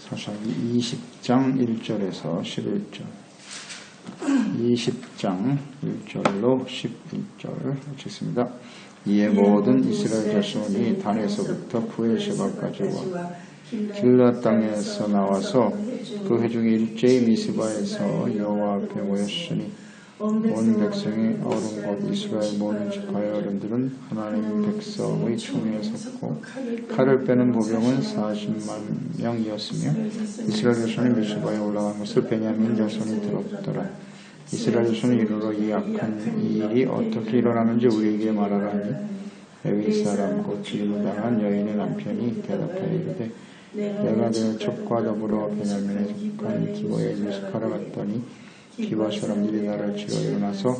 사사기 20장 1절에서 11절, 20장 1절로 11절 읽겠습니다. 이에 모든 이스라엘 자손이 단에서부터 부엘셰바까지 와 길앗 땅에서 나와서 그 회중이 일제히 미스바에서 여호와 앞에 모였으니 온 백성이 어른 곧 이스라엘 모든 지파의 어른들은 하나님 백성의 총에 섰고 칼을 빼는 보병은 40만 명이었으며 이스라엘 자손이 미스바에 올라간 것을 베냐민 자손이 들었더라. 이스라엘 자손이 이르러 이 악한 일이 어떻게 일어나는지 우리에게 말하라 하니 레위 사람 곧 죽임을 당한 여인의 남편이 대답하여 이르되 내가 내 첩과 더불어 베냐민에 속한 기브에 미스파를 갔더니 기브아 사람들이 나를 치러 일어나서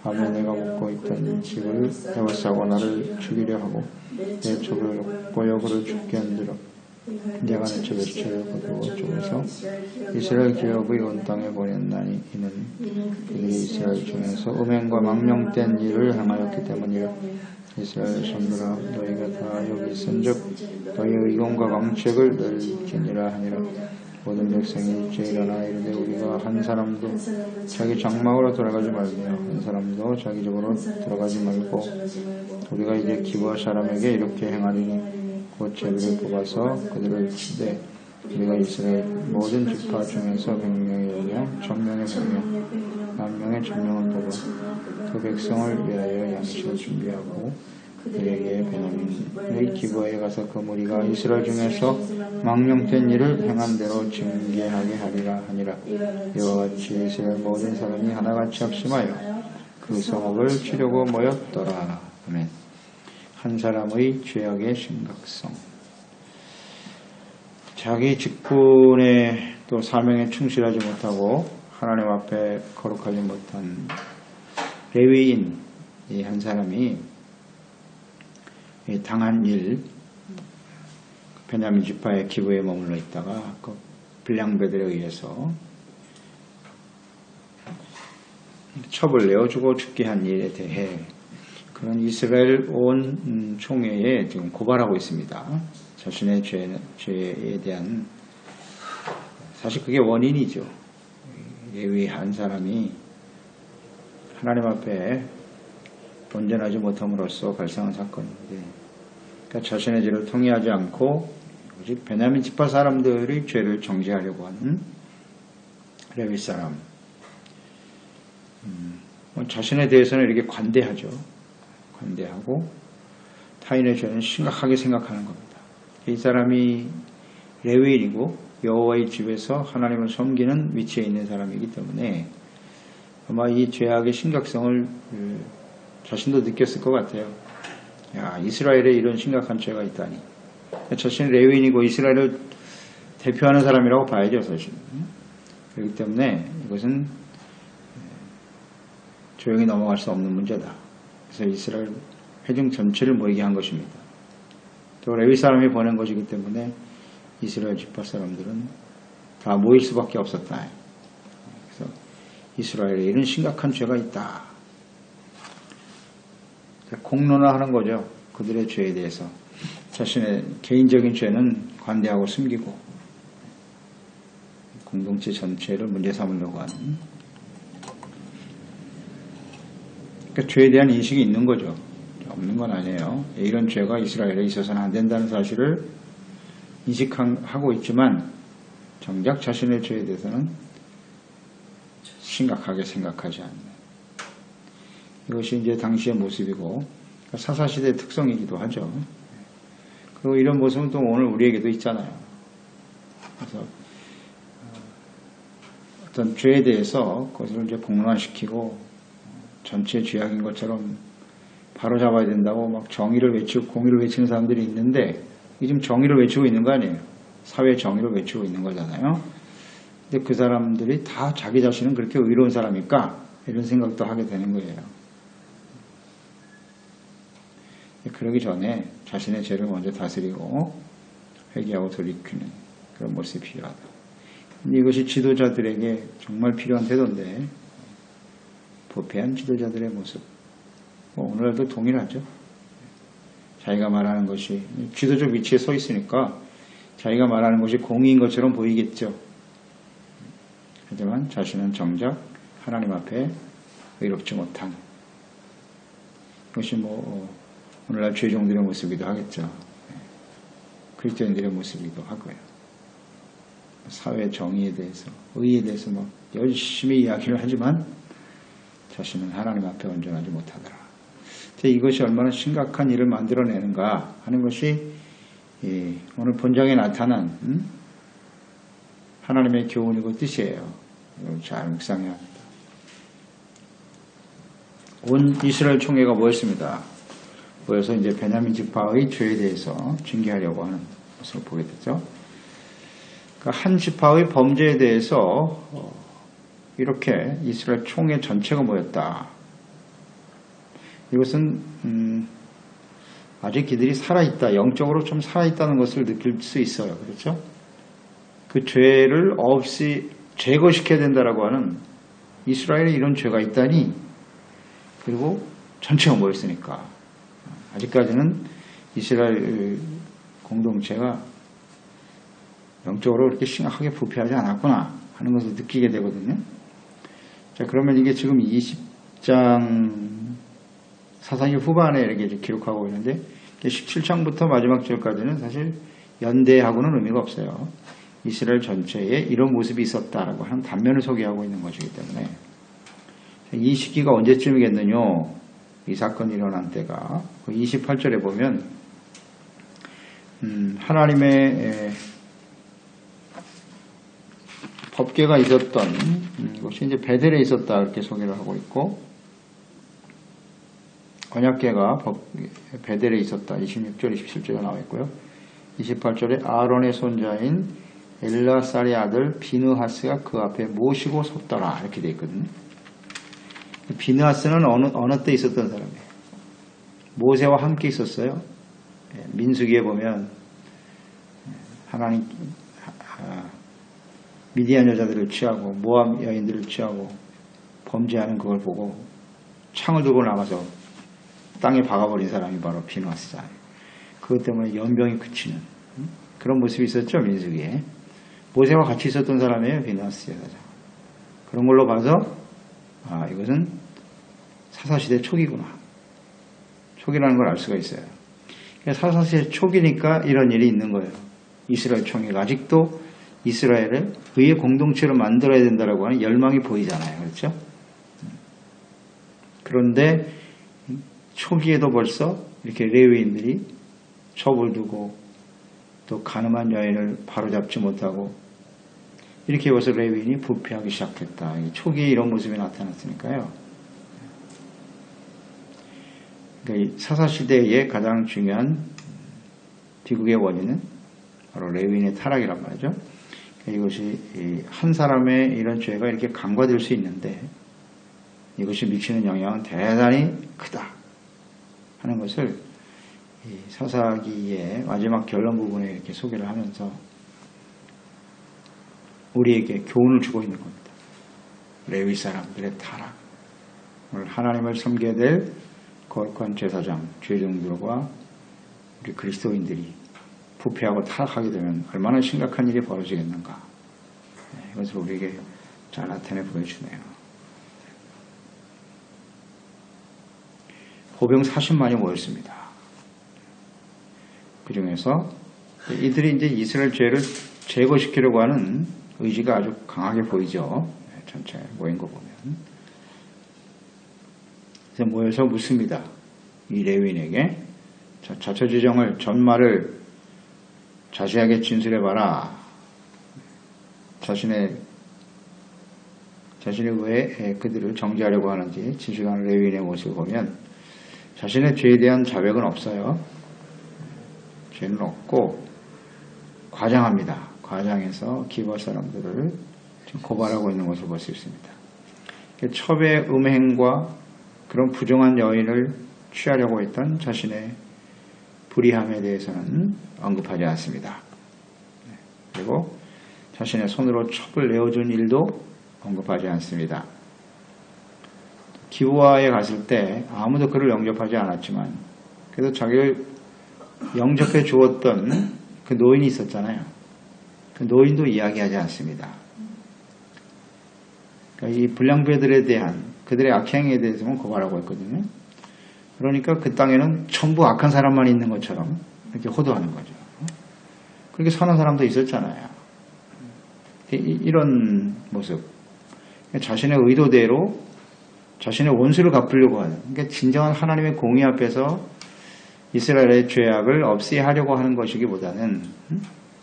밤에 내가 묵고 있던 집을 에워싸고 나를 죽이려 하고 내 첩을 꼬여 그를 죽게 한들어 내가 내 첩의 시체를 거두어 죽어서 이스라엘 기업의 온 땅에 보냈나니 이는 그들이 이스라엘 중에서 음행과 망령된 일을 행하였기 때문이라. 이스라엘 손들아 너희가 다 여기 있은즉 너희의 의공과 방책을 넓히니라 하니라. 모든 백성이 일제히 일어나 이르되 우리가 한 사람도 자기 장막으로 돌아가지 말며 한 사람도 자기 집으로 들어가지 말고 우리가 이제 기브아 사람에게 이렇게 행하리니 곧 제비를 뽑아서 그들을 치되 우리가 이스라엘 모든 지파 중에서 100명의 1명, 1000명의 100명, 10,000명의 1000명을 뽑아 그 백성을 위하여 양식을 준비하고 그에게 베냐민의 기브아에 가서 그 무리가 이스라엘 중에서 망령된 일을 행한 대로 징계하게 하리라 하니라. 이와 같이 이스라엘 모든 사람이 하나같이 합심하여 그 성읍을 치려고 모였더라. 아멘. 한 사람의 죄악의 심각성. 자기 직분에 또 사명에 충실하지 못하고 하나님 앞에 거룩하지 못한 레위인 이 한 사람이 당한 일, 베냐민 지파의 기브에 머물러 있다가 그 불량배들에 의해서 첩을 내어주고 죽게 한 일에 대해 그런 이스라엘 온 총회에 지금 고발하고 있습니다. 자신의 죄에 대한, 사실 그게 원인이죠. 레위 한 사람이 하나님 앞에 온전하지 못함으로써 발생한 사건인데, 그러니까 자신의 죄를 통회하지 않고 오직 베냐민 지파 사람들의 죄를 정죄하려고 하는 레위 사람, 자신에 대해서는 이렇게 관대하죠. 관대하고 타인의 죄는 심각하게 생각하는 겁니다. 이 사람이 레위인이고 여호와의 집에서 하나님을 섬기는 위치에 있는 사람이기 때문에 아마 이 죄악의 심각성을 자신도 느꼈을 것 같아요. 야, 이스라엘에 이런 심각한 죄가 있다니. 자신은 레위인이고 이스라엘을 대표하는 사람이라고 봐야죠, 사실. 그렇기 때문에 이것은 조용히 넘어갈 수 없는 문제다. 그래서 이스라엘 회중 전체를 모이게 한 것입니다. 또 레위 사람이 보낸 것이기 때문에 이스라엘 지파 사람들은 다 모일 수밖에 없었다. 그래서 이스라엘에 이런 심각한 죄가 있다. 공론화하는 거죠. 그들의 죄에 대해서. 자신의 개인적인 죄는 관대하고 숨기고 공동체 전체를 문제 삼으려고 하는, 그러니까 죄에 대한 인식이 있는 거죠. 없는 건 아니에요. 이런 죄가 이스라엘에 있어서는 안 된다는 사실을 인식하고 있지만 정작 자신의 죄에 대해서는 심각하게 생각하지 않는, 이것이 이제 당시의 모습이고 사사시대의 특성이기도 하죠. 그리고 이런 모습은 또 오늘 우리에게도 있잖아요. 그래서 어떤 죄에 대해서 그것을 이제 공론화시키고 전체 죄악인 것처럼 바로 잡아야 된다고 막 정의를 외치고 공의를 외치는 사람들이 있는데, 이게 지금 정의를 외치고 있는 거 아니에요. 사회 정의를 외치고 있는 거잖아요. 근데 그 사람들이 다 자기 자신은 그렇게 의로운 사람일까? 이런 생각도 하게 되는 거예요. 그러기 전에 자신의 죄를 먼저 다스리고 회개하고 돌이키는 그런 모습이 필요하다. 근데 이것이 지도자들에게 정말 필요한 태도인데, 부패한 지도자들의 모습, 오늘도 동일하죠. 자기가 말하는 것이 지도적 위치에 서 있으니까 자기가 말하는 것이 공의인 것처럼 보이겠죠. 하지만 자신은 정작 하나님 앞에 의롭지 못한, 그것이 오늘날 죄종들의 모습이기도 하겠죠. 그리스도인들의 모습이기도 하고요. 사회 정의에 대해서, 의에 대해서 열심히 이야기를 하지만 자신은 하나님 앞에 온전하지 못하더라. 이것이 얼마나 심각한 일을 만들어내는가 하는 것이 오늘 본장에 나타난 하나님의 교훈이고 뜻이에요. 이걸 잘 묵상해야 합니다. 온 이스라엘 총회가 모였습니다. 모여서 이제 베냐민 지파의 죄에 대해서 징계하려고 하는 것을 보게 되죠. 한 지파의 범죄에 대해서 이렇게 이스라엘 총회 전체가 모였다. 이것은 아직 그들이 살아있다, 영적으로 좀 살아있다는 것을 느낄 수 있어요. 그렇죠? 그 죄를 없이 제거시켜야 된다라고 하는, 이스라엘에 이런 죄가 있다니, 그리고 전체가 모였으니까 아직까지는 이스라엘 공동체가 영적으로 그렇게 심각하게 부패하지 않았구나 하는 것을 느끼게 되거든요. 자, 그러면 이게 지금 20장 사사기 후반에 이렇게 기록하고 있는데 17장부터 마지막 절까지는 사실 연대하고는 의미가 없어요. 이스라엘 전체에 이런 모습이 있었다라고 하는 단면을 소개하고 있는 것이기 때문에 이 시기가 언제쯤이겠느냐, 이 사건이 일어난 때가 28절에 보면 하나님의 법궤가 있었던 곳이 이제 베델에 있었다 이렇게 소개를 하고 있고, 언약궤가 베델에 있었다 26절 27절에 나와 있고요. 28절에 아론의 손자인 엘라살의 아들 비느하스가 그 앞에 모시고 섰더라 이렇게 되어 있거든요. 비느하스는 어느 때 있었던 사람이에요. 모세와 함께 있었어요. 민수기에 보면 하나님 미디안 여자들을 취하고 모압 여인들을 취하고 범죄하는 그걸 보고 창을 들고 나가서 땅에 박아버린 사람이 바로 비느하스잖아요. 그것 때문에 연병이 그치는 그런 모습이 있었죠. 민수기에. 모세와 같이 있었던 사람이에요. 비느하스 여자. 그런 걸로 봐서 이것은 사사시대 초기구나. 초기라는 걸 알 수가 있어요. 사사시대 초기니까 이런 일이 있는 거예요. 이스라엘 총회가 아직도 이스라엘을 의의 공동체로 만들어야 된다라고 하는 열망이 보이잖아요. 그렇죠? 그런데 초기에도 벌써 이렇게 레위인들이 첩을 두고 또 가늠한 여인을 바로잡지 못하고 이렇게 해서 레위인이 부패하기 시작했다. 초기에 이런 모습이 나타났으니까요. 그러니까 사사시대의 가장 중요한 비극의 원인은 바로 레위인의 타락이란 말이죠. 이것이 한 사람의 이런 죄가 이렇게 간과될 수 있는데 이것이 미치는 영향은 대단히 크다 하는 것을 이 사사기의 마지막 결론 부분에 이렇게 소개를 하면서 우리에게 교훈을 주고 있는 겁니다. 레위 사람들의 타락, 오늘 하나님을 섬겨야 될 거룩한 제사장, 죄종들과 우리 그리스도인들이 부패하고 타락하게 되면 얼마나 심각한 일이 벌어지겠는가. 이것을 우리에게 잘 나타내 보여주네요. 보병 40만이 모였습니다. 그 중에서 이들이 이제 이스라엘 죄를 제거시키려고 하는 의지가 아주 강하게 보이죠. 전체 모인 거 보면. 그래서 모여서 묻습니다. 이 레위인에게 자처지정을 전말을 자세하게 진술해봐라. 자신이 왜 그들을 정죄하려고 하는지 진술하는 레위인의 모습을 보면 자신의 죄에 대한 자백은 없어요. 죄는 없고 과장합니다. 과장해서 기벌 사람들을 고발하고 있는 것을 볼 수 있습니다. 첩의 음행과 그런 부정한 여인을 취하려고 했던 자신의 불의함에 대해서는 언급하지 않습니다. 그리고 자신의 손으로 첩을 내어준 일도 언급하지 않습니다. 기브아에 갔을 때 아무도 그를 영접하지 않았지만 그래도 자기를 영접해 주었던 그 노인이 있었잖아요. 그 노인도 이야기하지 않습니다. 그러니까 이 불량배들에 대한 그들의 악행에 대해서만 고발하고 있거든요. 그러니까 그 땅에는 전부 악한 사람만 있는 것처럼 이렇게 호도하는 거죠. 그렇게 선한 사람도 있었잖아요. 이런 모습. 자신의 의도대로 자신의 원수를 갚으려고 하는, 그러니까 진정한 하나님의 공의 앞에서 이스라엘의 죄악을 없애하려고 하는 것이기보다는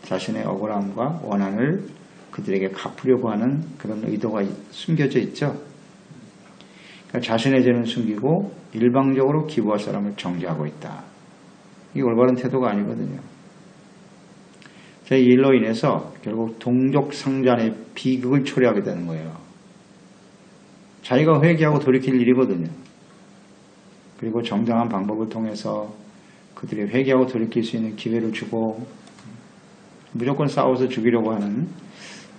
자신의 억울함과 원한을 그들에게 갚으려고 하는 그런 의도가 숨겨져 있죠. 그러니까 자신의 죄는 숨기고 일방적으로 기부할 사람을 정죄하고 있다. 이게 올바른 태도가 아니거든요. 이 일로 인해서 결국 동족 상잔의 비극을 초래하게 되는 거예요. 자기가 회개하고 돌이킬 일이거든요. 그리고 정당한 방법을 통해서 그들이 회개하고 돌이킬 수 있는 기회를 주고 무조건 싸워서 죽이려고 하는,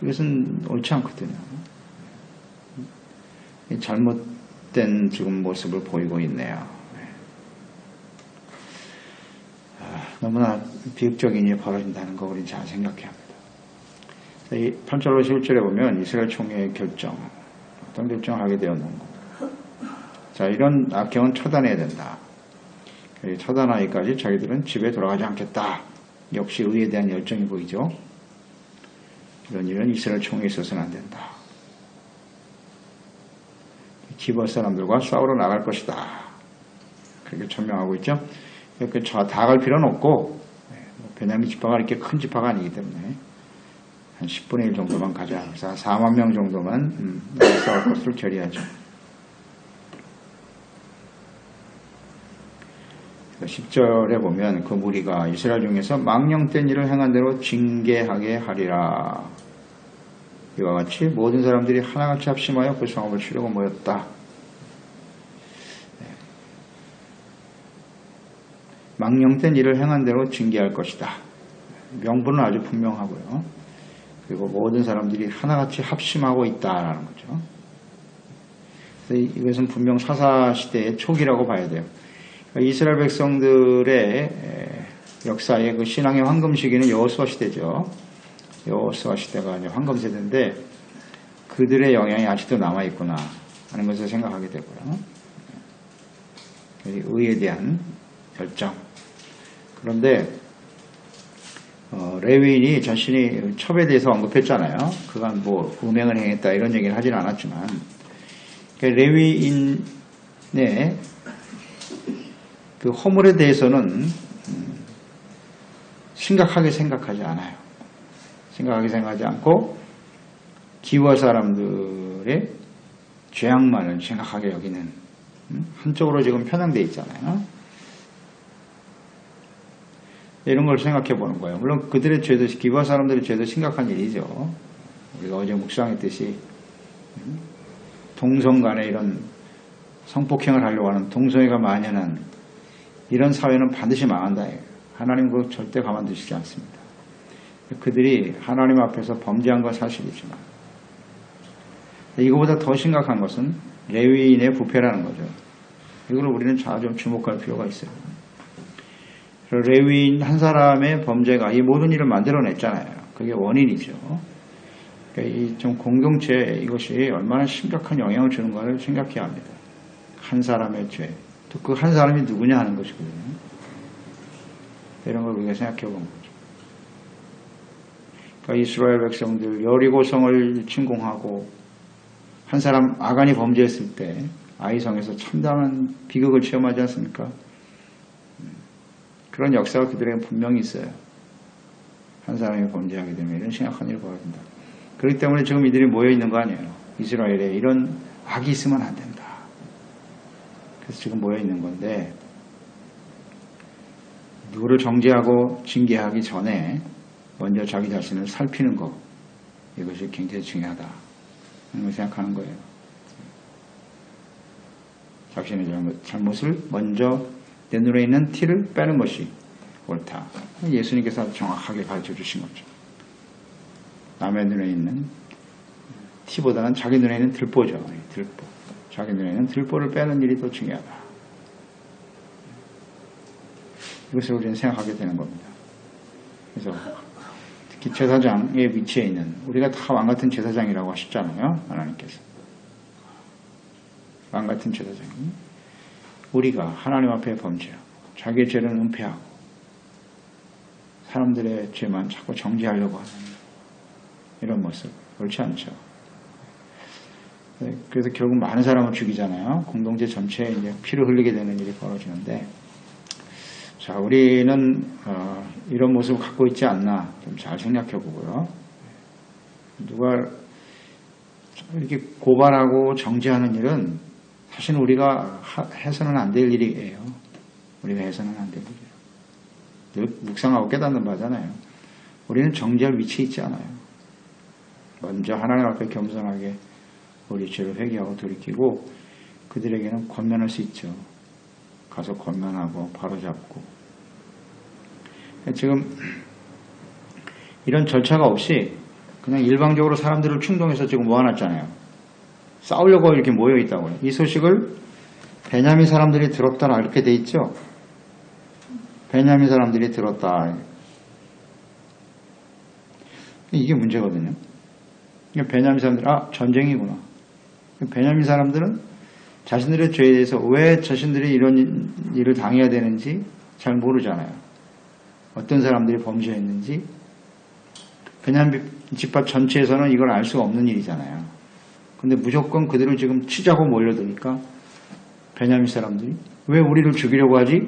이것은 옳지 않거든요. 잘못된 지금 모습을 보이고 있네요. 너무나 비극적인 일이 벌어진다는 거 우리는 잘 생각해야 합니다. 이 8절로 11절에 보면 이스라엘 총회의 결정, 어떤 결정을 하게 되었는가. 자, 이런 악행은 처단해야 된다. 처단하기까지 자기들은 집에 돌아가지 않겠다. 역시 의에 대한 열정이 보이죠. 이런 일은 이스라엘 총회에 있어서는 안 된다. 기브아 사람들과 싸우러 나갈 것이다. 그렇게 천명하고 있죠. 이렇게 다 갈 필요는 없고, 베냐민 지파가 이렇게 큰 지파가 아니기 때문에 한 10분의 1 정도만 가자. 그래서 한 4만 명 정도만 싸울 것을 결의하죠. 10절에 보면 그 무리가 이스라엘 중에서 망령된 일을 행한 대로 징계하게 하리라. 이와 같이 모든 사람들이 하나같이 합심하여 그 성읍을 치려고 모였다. 망령된 일을 행한 대로 징계할 것이다. 명분은 아주 분명하고요. 그리고 모든 사람들이 하나같이 합심하고 있다라는 거죠. 그래서 이것은 분명 사사시대의 초기라고 봐야 돼요. 이스라엘 백성들의 역사의 그 신앙의 황금 시기는 여호수아 시대죠. 여호수아 시대가 이제 황금 세대인데 그들의 영향이 아직도 남아 있구나 하는 것을 생각하게 되고요. 의에 대한 결정. 그런데 레위인이 자신이 첩에 대해서 언급했잖아요. 그간 뭐 음행을 행했다 이런 얘기를 하지는 않았지만 레위인의 그 허물에 대해서는 심각하게 생각하지 않아요. 심각하게 생각하지 않고 기브아 사람들의 죄악만을 심각하게 여기는, 한쪽으로 지금 편향되어 있잖아요. 이런 걸 생각해 보는 거예요. 물론 그들의 죄도, 기브아 사람들의 죄도 심각한 일이죠. 우리가 어제 묵상했듯이 동성 간에 이런 성폭행을 하려고 하는 동성애가 만연한 이런 사회는 반드시 망한다. 하나님 그거 절대 가만두시지 않습니다. 그들이 하나님 앞에서 범죄한 건 사실이지만 이거보다 더 심각한 것은 레위인의 부패라는 거죠. 이걸 우리는 좀 주목할 필요가 있어요. 레위인 한 사람의 범죄가 이 모든 일을 만들어냈잖아요. 그게 원인이죠. 그러니까 이 좀 공동체 이것이 얼마나 심각한 영향을 주는가를 생각해야 합니다. 한 사람의 죄, 또 그 한 사람이 누구냐 하는 것이거든요. 이런 걸 우리가 생각해 본 거죠. 그러니까 이스라엘 백성들 여리고성을 침공하고 한 사람 아간이 범죄했을 때 아이성에서 참담한 비극을 체험하지 않습니까? 그런 역사가 그들에게 분명히 있어요. 한 사람이 범죄하게 되면 이런 심각한 일이 벌어진다. 그렇기 때문에 지금 이들이 모여있는 거 아니에요. 이스라엘에 이런 악이 있으면 안 된다. 그래서 지금 모여있는 건데 누구를 정죄하고 징계하기 전에 먼저 자기 자신을 살피는 것, 이것이 굉장히 중요하다 하는 걸 생각하는 거예요. 자신의 잘못을 먼저 내 눈에 있는 티를 빼는 것이 옳다. 예수님께서 정확하게 가르쳐 주신 거죠. 남의 눈에 있는 티보다는 자기 눈에 있는 들보죠. 들보. 자기 눈에 있는 들보를 빼는 일이 더 중요하다. 이것을 우리는 생각하게 되는 겁니다. 그래서 특히 제사장의 위치에 있는 우리가 다 왕같은 제사장이라고 하셨잖아요. 하나님께서. 왕같은 제사장이 우리가 하나님 앞에 범죄하고 자기의 죄를 은폐하고 사람들의 죄만 자꾸 정죄하려고 하는 이런 모습 옳지 않죠. 그래서 결국 많은 사람을 죽이잖아요. 공동체 전체에 이제 피를 흘리게 되는 일이 벌어지는데, 자, 우리는 이런 모습을 갖고 있지 않나 좀 잘 생각해 보고요. 누가 이렇게 고발하고 정죄하는 일은 사실 우리가 해서는 안 될 일이에요. 우리가 해서는 안 될 일이에요. 늘 묵상하고 깨닫는 바잖아요. 우리는 정죄할 위치에 있지 않아요. 먼저 하나님 앞에 겸손하게 우리 죄를 회개하고 돌이키고 그들에게는 권면할 수 있죠. 가서 권면하고 바로잡고. 지금 이런 절차가 없이 그냥 일방적으로 사람들을 충동해서 지금 모아놨잖아요. 싸우려고 이렇게 모여있다고요. 이 소식을 베냐민 사람들이 들었다 이렇게 돼 있죠. 베냐민 사람들이 들었다. 이게 문제거든요. 베냐민 사람들, 전쟁이구나. 베냐민 사람들은 자신들의 죄에 대해서 왜 자신들이 이런 일을 당해야 되는지 잘 모르잖아요. 어떤 사람들이 범죄했는지. 베냐민 집합 전체에서는 이걸 알 수가 없는 일이잖아요. 근데 무조건 그들을 지금 치자고 몰려드니까 베냐민 사람들이 왜 우리를 죽이려고 하지?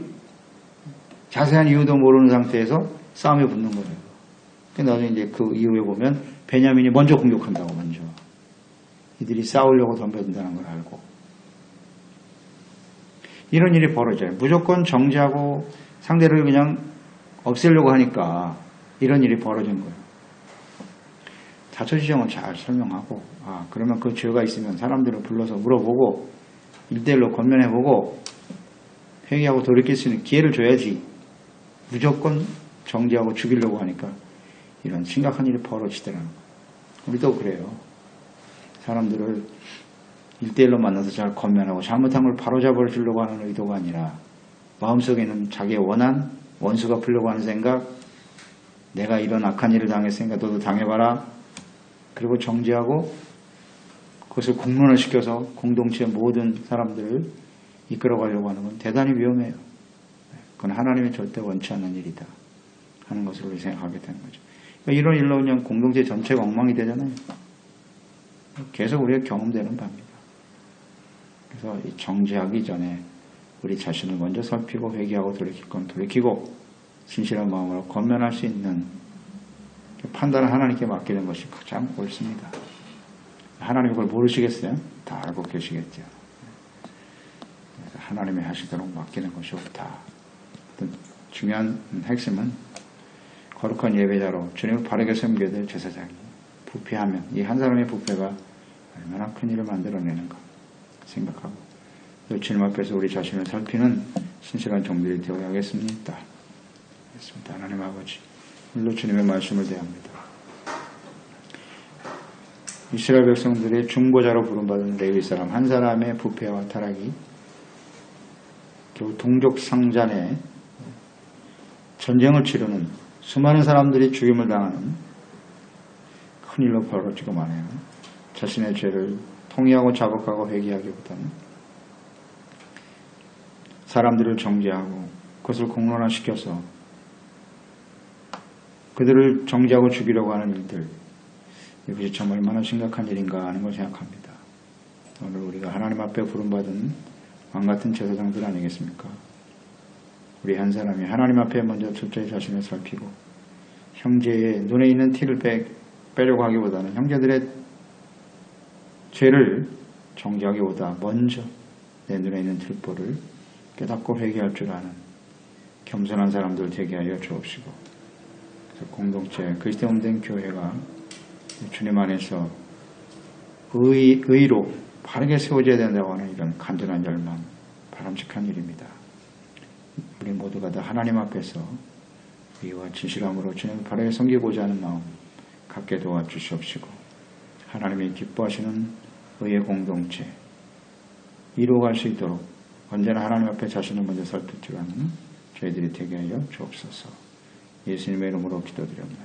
자세한 이유도 모르는 상태에서 싸움에 붙는 거예요. 나중에 이제 그 이후에 보면 베냐민이 먼저 공격한다고 먼저. 이들이 싸우려고 덤벼든다는 걸 알고. 이런 일이 벌어져요. 무조건 정죄하고 상대를 그냥 없애려고 하니까 이런 일이 벌어진 거예요. 자초지종을 잘 설명하고, 그러면 그 죄가 있으면 사람들을 불러서 물어보고 1대1로 권면해보고 회개하고 돌이킬 수 있는 기회를 줘야지. 무조건 정죄하고 죽이려고 하니까 이런 심각한 일이 벌어지더라고요. 우리도 그래요. 사람들을 1대1로 만나서 잘 권면하고 잘못한 걸 바로잡아 주려고 하는 의도가 아니라 마음속에는 자기의 원한, 원수가 풀려고 하는 생각, 내가 이런 악한 일을 당했으니까 너도 당해봐라. 그리고 정죄하고 그것을 공론화시켜서 공동체의 모든 사람들을 이끌어가려고 하는 건 대단히 위험해요. 그건 하나님이 절대 원치 않는 일이다 하는 것을 우리 생각하게 되는 거죠. 이런 일로 그냥 공동체 전체가 엉망이 되잖아요. 계속 우리가 경험되는 바입니다. 그래서 이 정죄하기 전에 우리 자신을 먼저 살피고 회개하고 돌이킬 건 돌이키고 진실한 마음으로 권면할 수 있는 판단을 하나님께 맡기는 것이 가장 옳습니다. 하나님이 그걸 모르시겠어요? 다 알고 계시겠죠. 하나님이 하시도록 맡기는 것이 옳다. 중요한 핵심은 거룩한 예배자로 주님을 바르게 섬겨야 될 제사장이 부패하면 이 한 사람의 부패가 얼마나 큰 일을 만들어내는가 생각하고 또 주님 앞에서 우리 자신을 살피는 신실한 종들이 되어야겠습니다. 하나님 아버지, 오늘도 주님의 말씀을 대합니다. 이스라엘 백성들의 중보자로 부름받은 레위 사람 한 사람의 부패와 타락이 결국 동족 상잔에 전쟁을 치르는 수많은 사람들이 죽임을 당하는 큰 일로 벌어지고 마네요. 자신의 죄를 통회하고 자복하고 회개하기보다는 사람들을 정죄하고 그것을 공론화시켜서 그들을 정죄하고 죽이려고 하는 일들, 이것이 참 얼마나 심각한 일인가 하는 걸 생각합니다. 오늘 우리가 하나님 앞에 부름받은 왕같은 제사장들 아니겠습니까? 우리 한 사람이 하나님 앞에 먼저 철저히 자신을 살피고 형제의 눈에 있는 티를 빼려고 하기보다는 형제들의 죄를 정죄하기보다 먼저 내 눈에 있는 틀보를 깨닫고 회개할 줄 아는 겸손한 사람들 되게 하여 주옵시고, 그래서 공동체 그리스도인된 교회가 주님 안에서 의로 바르게 세워져야 된다고 하는 이런 간절한 열망, 바람직한 일입니다. 우리 모두가 다 하나님 앞에서 의와 진실함으로 주님을 바르게 섬기고자 하는 마음 갖게 도와주시옵시고, 하나님이 기뻐하시는 의의 공동체 이루어갈 수 있도록 언제나 하나님 앞에 자신을 먼저 살필 줄 아는 저희들이 되게 하여 주옵소서. 예수님의 이름으로 기도드립니다.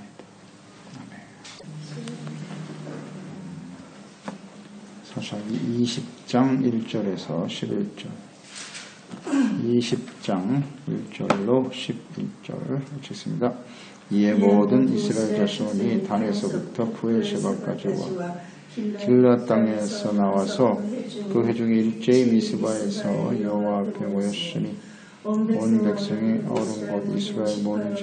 사사기 20장 1절에서 11절 20장 1절로 11절 읽겠습니다. 이에 모든 이스라엘 자손이 단에서부터 부에세바까지 와 길라 땅에서 나와서 그 회중이 일제히 미스바에서 여호와 앞에 모였으니 온 백성이 어른 곧 이스라엘 모든